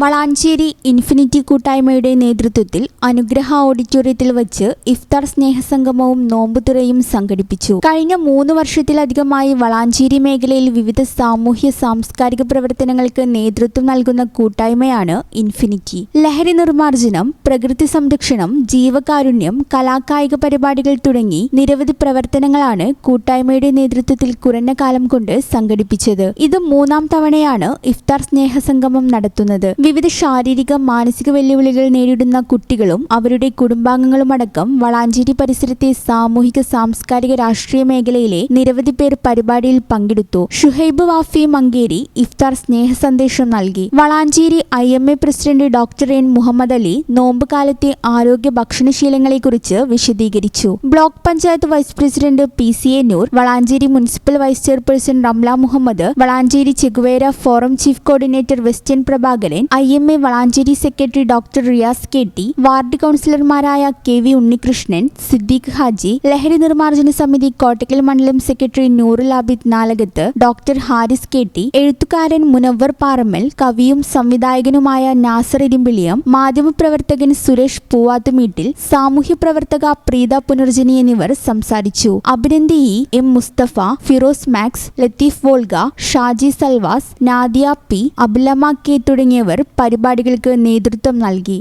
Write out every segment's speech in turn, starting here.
Valanchery infinity കൂട്ടായ്മയുടെ നേതൃത്വത്തിൽ അനുഗ്രഹ ഓഡിറ്റോറിയത്തിൽ വച്ച് ഇഫ്താർ സ്നേഹസംഗമവും നോമ്പുതുറയും സംഘടിപ്പിച്ചു. കഴിഞ്ഞ 3 വർഷത്തിലധികമായി വളാഞ്ചേരി മേഖലയിൽ വിവിധ സാമൂഹ്യ സാംസ്കാരിക പ്രവർത്തനങ്ങൾക്ക് നേതൃത്വം നൽകുന്ന കൂട്ടായ്മയാണ് ഇൻഫിനിറ്റി. ലഹരി നിർമ്മാർജ്ജനം, പ്രകൃതി സംരക്ഷണം, ജീവകാരുണ്യം, കലാകായിക പരിപാടികൾ തുടങ്ങി നിരവധി പ്രവർത്തനങ്ങളാണ് കൂട്ടായ്മയുടെ നേതൃത്വത്തിൽ കുറഞ്ഞ കാലം കൊണ്ട് സംഘടിപ്പിച്ചത്. ഇത് 3ാം തവണയാണ് ഇഫ്താർ സ്നേഹസംഗമം നടത്തുന്നത്. വിവിധ ശാരീരിക മാനസിക വെല്ലുവിളികൾ നേരിടുന്ന കുട്ടികളും അവരുടെ കുടുംബാംഗങ്ങളുമടക്കം വളാഞ്ചേരി പരിസരത്തെ സാമൂഹിക സാംസ്കാരിക രാഷ്ട്രീയ മേഖലയിലെ നിരവധി പേർ പരിപാടിയിൽ പങ്കെടുത്തു. ഷുഹൈബ് വാഫി മങ്കേരി ഇഫ്താർ സ്നേഹ സന്ദേശം നൽകി. Valanchery IMA president doctor N Muhammad Ali നോമ്പ് കാലത്തെ ആരോഗ്യ ഭക്ഷണശീലങ്ങളെക്കുറിച്ച് വിശദീകരിച്ചു. Block panchayat vice president PCA Noor, Valanchery municipal vice chairperson Ramla Muhammad, Valanchery Che Guevara forum chief coordinator വെസ്റ്റ്യൻ Prabhakaran, IMA Valanchery secretary doctor Riyas KT, ward കൗൺസിലർമാരായ KV ഉണ്ണികൃഷ്ണൻ, സിദ്ദീഖ് ഹാജി, ലഹരി നിർമ്മാർജ്ജന സമിതി കോട്ടക്കൽ മണ്ഡലം secretary Noorul Abid Nalakath, doctor Haris KT, എഴുത്തുകാരൻ മുനവ്വർ പാറമ്മൽ, കവിയും സംവിധായകനുമായ നാസർ ഇരിമ്പിളിയം, മാധ്യമപ്രവർത്തകൻ സുരേഷ് പൂവാത്തുമീട്ടിൽ, സാമൂഹ്യ പ്രവർത്തക പ്രീത പുനർജനി എന്നിവർ സംസാരിച്ചു. Abhinandi E, M Musthafa, Firoz Max, Latheef Volga, Shaji Salvas, Nadiya P, അബ്ലമ K തുടങ്ങിയവർ പരിപാടികൾക്ക് നേതൃത്വം നൽകി.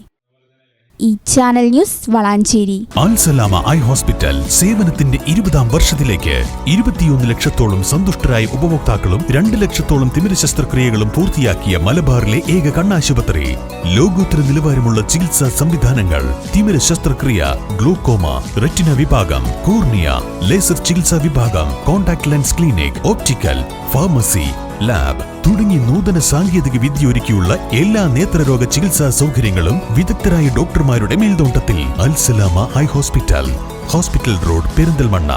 ഈ channel news Valanchery. Alsalama eye hospital സേവനത്തിന്റെ 20ാം വർഷത്തിലേക്ക് 21 ലക്ഷത്തോളം സന്തുഷ്ടരായ ഉപഭോക്താക്കളും 2 ലക്ഷത്തോളം തിമിര ശസ്ത്രക്രിയകളും പൂർത്തിയാക്കിയ മലബാറിലെ ഏക കണ്ണാശുപത്രി. ലോകോത്തര നിലവാരമുള്ള ചികിത്സാ സംവിധാനങ്ങൾ, തിമിര ശസ്ത്രക്രിയ, ഗ്ലൂക്കോമ, റെറ്റിന വിഭാഗം, കോർണിയ, ലേസർ ചികിത്സാ വിഭാഗം, contact lens clinic, optical, pharmacy, lab തുടങ്ങി നൂതന സാങ്കേതിക വിദ്യ ഒരുക്കിയുള്ള എല്ലാ നേത്രരോഗ ചികിത്സാ സൗകര്യങ്ങളും വിദഗ്ധരായ ഡോക്ടർമാരുടെ മേൽനോട്ടത്തിൽ. Al Salama eye hospital, hospital road, Perinthalmanna.